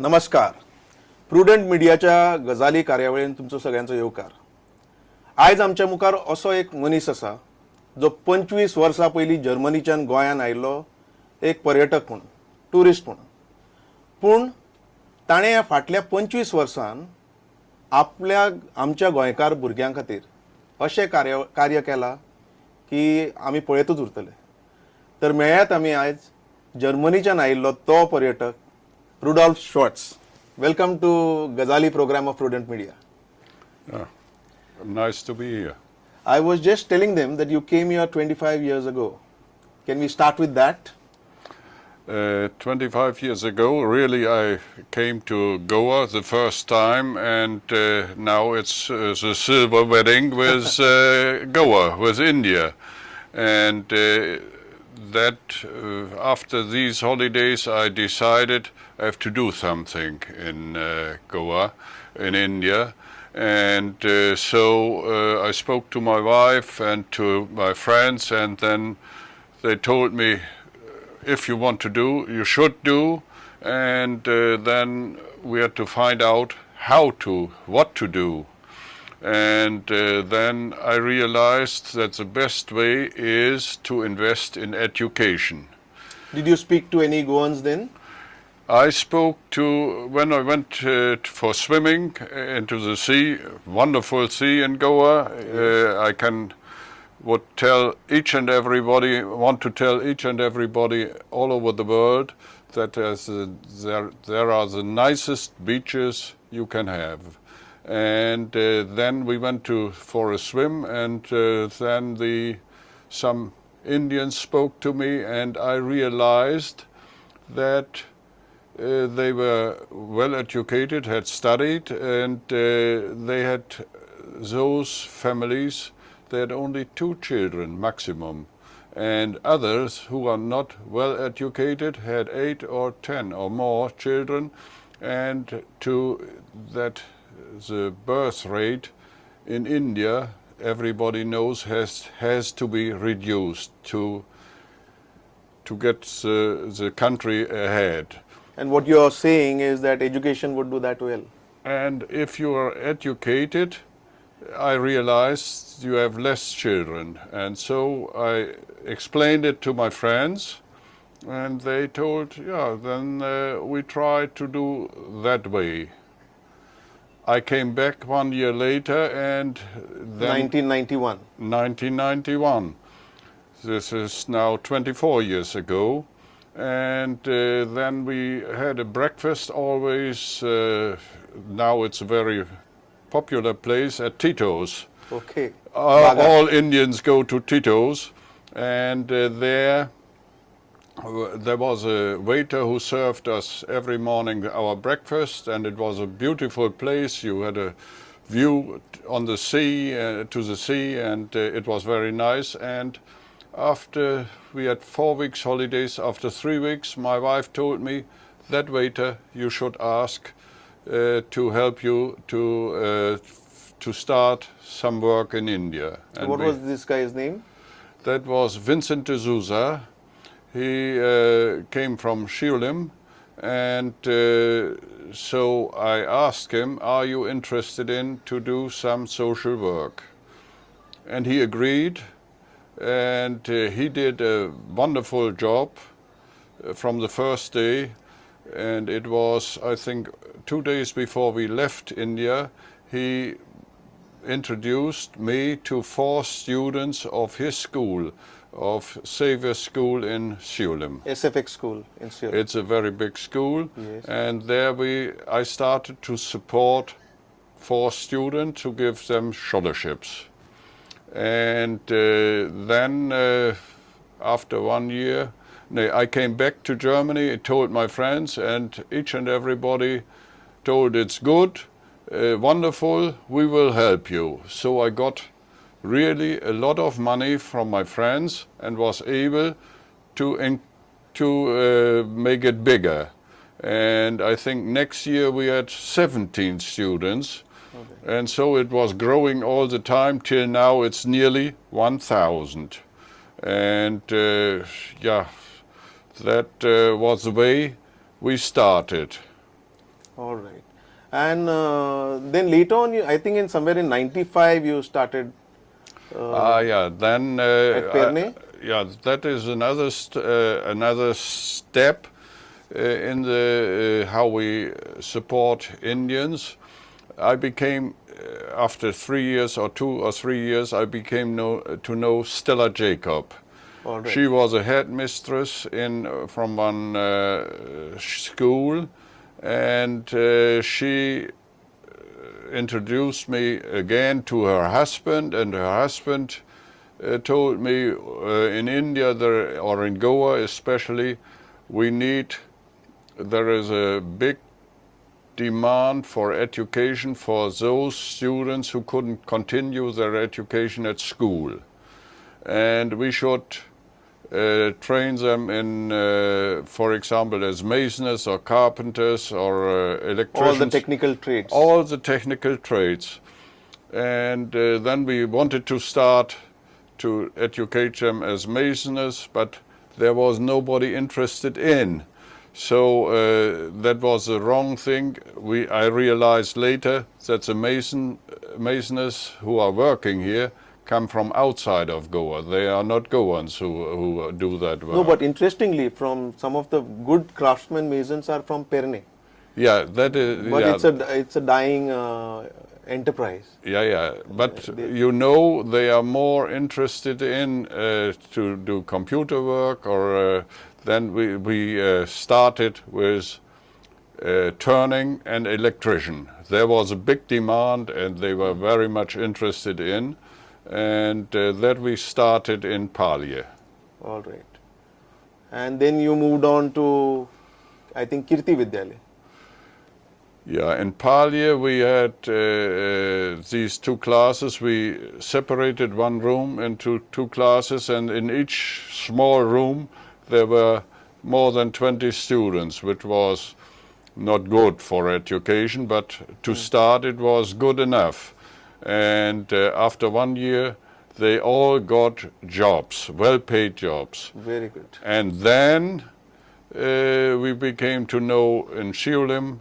नमस्कार. प्रुडंट मिडियाच्या गजाली कार्यावळीन तुमचो सगळ्यांचो येवकार. आज आमच्या मुखार असो एक मनीस आसा जो 25 वर्सां पयलीं जर्मनीच्यान गोंयान आयिल्लो एक पर्यटक म्हणून, टुरिस्ट म्हणून. पूण ताणें ह्या फाटल्या 25 वर्सांन आमच्या गोंयकार भुरग्यां खातीर अशें कार्य केलां की आमी पळयतच उरतले. तर मेळ्यात आमी आज जर्मनीच्यान आयिल्लो तो पर्यटक Rudolf Schwartz. Welcome to Gazali program of Prudent Media. Nice to be here. I was just telling them that you came here 25 years ago. Can we start with that? 25 years ago, really, I came to Goa the first time, and now it's the silver wedding with Goa, with India. And after these holidays, I decided I have to do something in Goa, in India. And so I spoke to my wife and to my friends, and then they told me, if you want to do, you should do. And then we had to find out what to do. And then I realized that the best way is to invest in education. Did you speak to any Goans then? I spoke to, when I went for swimming into the sea, wonderful sea in Goa. I want to tell each and everybody all over the world that there are the nicest beaches you can have. And then we went for a swim, and then some Indians spoke to me, and I realized that they were well educated, had studied, and they had those families, they had only 2 children maximum. And others who are not well educated had 8 or 10 or more children, and the birth rate in India, everybody knows, has to be reduced to get the country ahead. And what you are saying is that education would do that well. And if you are educated, I realized you have less children. And so I explained it to my friends, and they told, then we try to do that way. I came back 1 year later, and then 1991. 1991. This is now 24 years ago. And then we had a breakfast always. Now it's a very popular place at Tito's. Okay. All Indians go to Tito's, and there was a waiter who served us every morning our breakfast, and it was a beautiful place. You had a view on the sea, to the sea, and it was very nice. And after we had 4 weeks holidays, after 3 weeks, my wife told me, that waiter you should ask to help you to start some work in India. And what was this guy's name? That was Vincent de Souza. He came from Shiulim, and so I asked him, are you interested in to do some social work? And he agreed, and he did a wonderful job from the first day. And it was, I think, 2 days before we left India, he introduced me to 4 students of his school, of Xavier School in Shiulim. SFX school in Shiulim. It's a very big school. Yes. And there I started to support 4 students to give them scholarships. And then after 1 year, I came back to Germany, told my friends, and each and everybody told, it's good, wonderful, we will help you. So I got really a lot of money from my friends and was able to make it bigger. And I think next year we had 17 students. Okay. And so it was growing all the time till now it's nearly 1,000. And that was the way we started. All right. And then later on, I think in somewhere in 95 you started Yeah. Then at Perne. yeah, that is another step in the how we support Indians. I became after 3 years or 2 or 3 years, I became to know Stella Jacob. All right. She was a headmistress in from one school, and she introduced me again to her husband, and her husband told me in India there, or in Goa especially, there is a big demand for education for those students who couldn't continue their education at school. And we should train them in, for example, as masons or carpenters or electricians. All the technical trades. All the technical trades. And then we wanted to start to educate them as masons, but there was nobody interested in. So that was the wrong thing. I realized later that the masons who are working here come from outside of Goa. They are not Goans who do that work. No, but interestingly, from some of the good craftsmen masons are from Perne. Yeah, that is. But yeah. it's a dying enterprise. Yeah. But they are more interested in to do computer work, or then we started with turning and electrician. There was a big demand, and they were very much interested in, and that we started in Palye. All right. And then you moved on to, I think, Kirti Vidyalaya. Yeah, in Palye we had these two classes. We separated one room into two classes, and in each small room there were more than 20 students, which was not good for education, but to start it was good enough. And after 1 year they all got jobs, well-paid jobs. Very good. And then we became to know in Shiulim,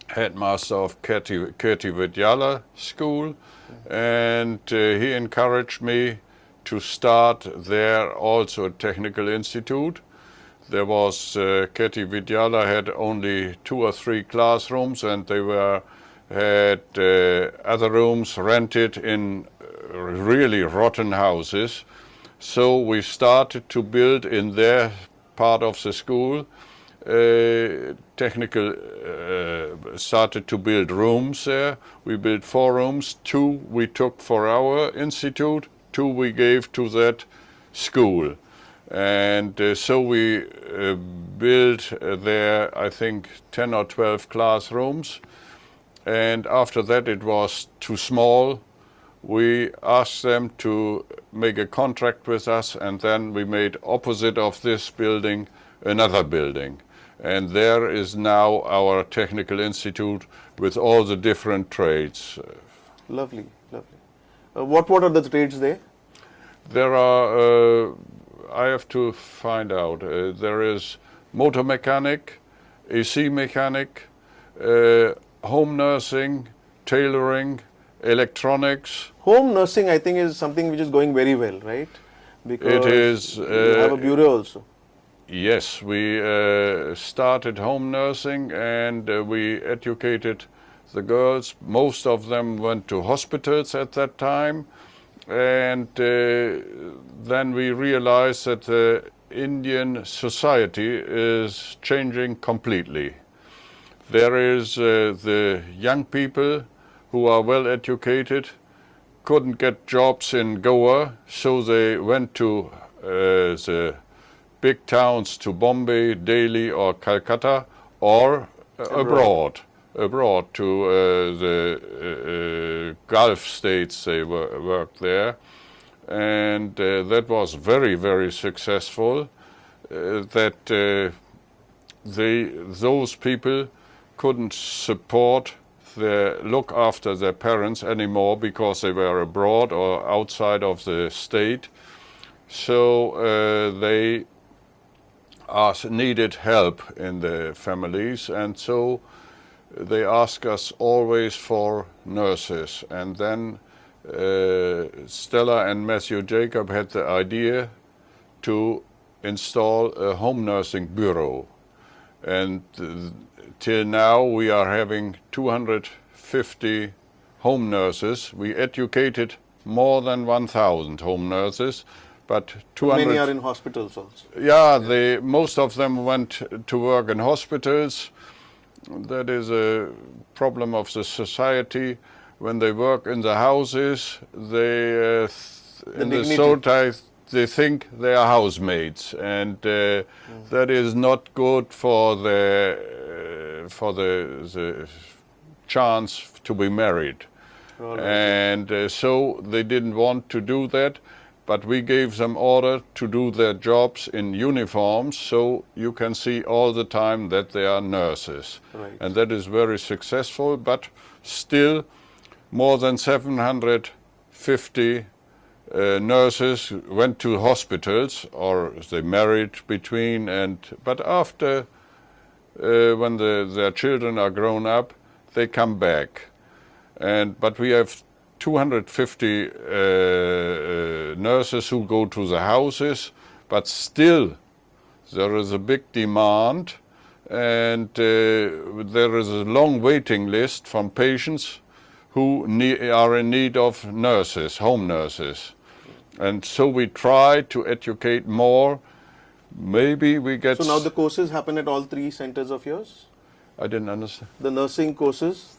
headmaster of Kirti Vidyalaya school, and he encouraged me to start there also a technical institute. There was Kirti Vidyalaya had only 2 or 3 classrooms, and they had other rooms rented in really rotten houses. So we started to build in their part of the school started to build rooms there. We built 4 rooms. 2 we took for our institute, 2 we gave to that school. And so we built there, I think, 10 or 12 classrooms. And after that it was too small. We asked them to make a contract with us, and then we made opposite of this building another building. And there is now our technical institute with all the different trades. Lovely, lovely. What are the trades there? There are, I have to find out, there is motor mechanic, AC mechanic, home nursing, tailoring, electronics. Home nursing, I think, is something which is going very well, right? Because It is. you have a bureau also. Yes, we started home nursing, and we educated the girls. Most of them went to hospitals at that time, and then we realized that the Indian society is changing completely. There is the young people who are well educated couldn't get jobs in Goa, so they went to the big towns, to Bombay, Delhi or Calcutta, or abroad to the Gulf states. They worked there, and that was very, very successful. Those people couldn't look after their parents anymore because they were abroad or outside of the state. So they needed help in the families, and so they ask us always for nurses. And then Stella and Matthew Jacob had the idea to install a home nursing bureau. And till now we are having 250 home nurses. We educated more than 1,000 home nurses, but 200... Many are in hospitals also. Yeah, most of them went to work in hospitals. That is a problem of the society. When they work in the houses, they in the society they think they are housemates, and that is not good for the chance to be married. Right. And so they didn't want to do that, but we gave them order to do their jobs in uniforms, so you can see all the time that they are nurses. Right. And that is very successful, but still more than 750 nurses went to hospitals, or they married between, but after when their children are grown up, they come back. But we have 250 nurses who go to the houses, but still there is a big demand, and there is a long waiting list from patients who are in need of nurses, home nurses. And so we try to educate more. Maybe we get... So now the courses happen at all 3 centers of yours? I didn't understand. The nursing courses?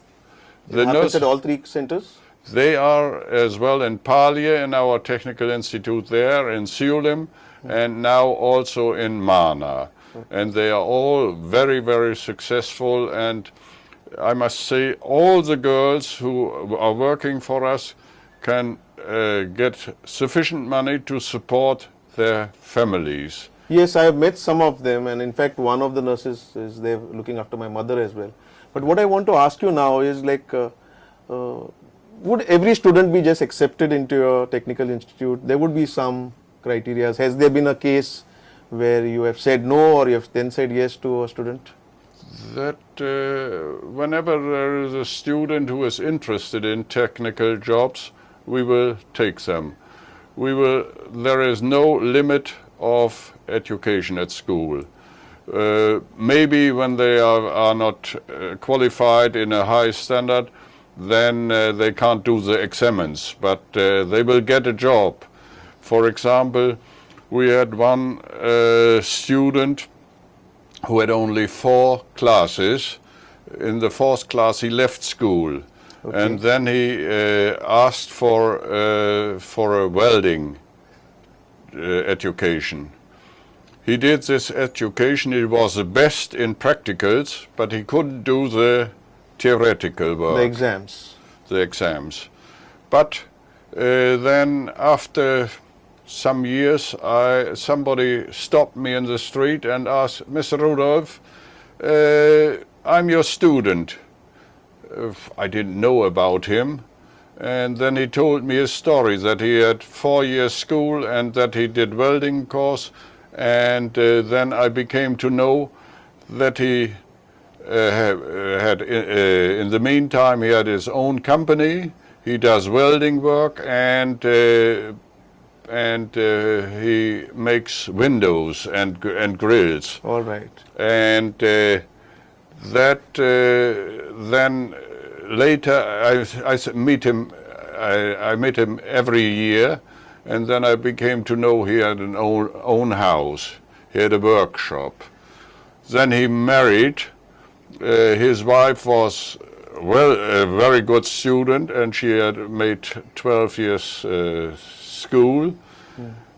The happens at all 3 centers? They are as well in Palia, in our technical institute there, in Siulim, and now also in Mana. And they are all very, very successful. And I must say, all the girls who are working for us can get sufficient money to support their families. Yes, I have met some of them, and in fact one of the nurses is there looking after my mother as well. But what I want to ask you now is like, would every student be just accepted into your technical institute? There would be some criteria. Has there been a case where you have said no, or you have then said yes to a student? That whenever there is a student who is interested in technical jobs, we will take them. There is no limit of education at school. Maybe when they are not qualified in a high standard, then they can't do the examens, but they will get a job. For example, we had one student who had only 4 classes. In the 4th class he left school. Okay. And then he asked for a welding education. He did this education. He was the best in practicals, but he couldn't do the theoretical work. The exams. The exams. But then after some years, somebody stopped me in the street and asked, "Mr. Rudolph, I'm your student." I didn't know about him. And then he told me a story that he had 4 years school and that he did welding course. And then I became to know that he had, in the meantime, he had his own company. He does welding work, and he makes windows and grills. All right. And then later I meet him. I met him every year, and then I became to know he had an own house. He had a workshop. Then he married. His wife was a very good student, and she had made 12 years school. Yeah.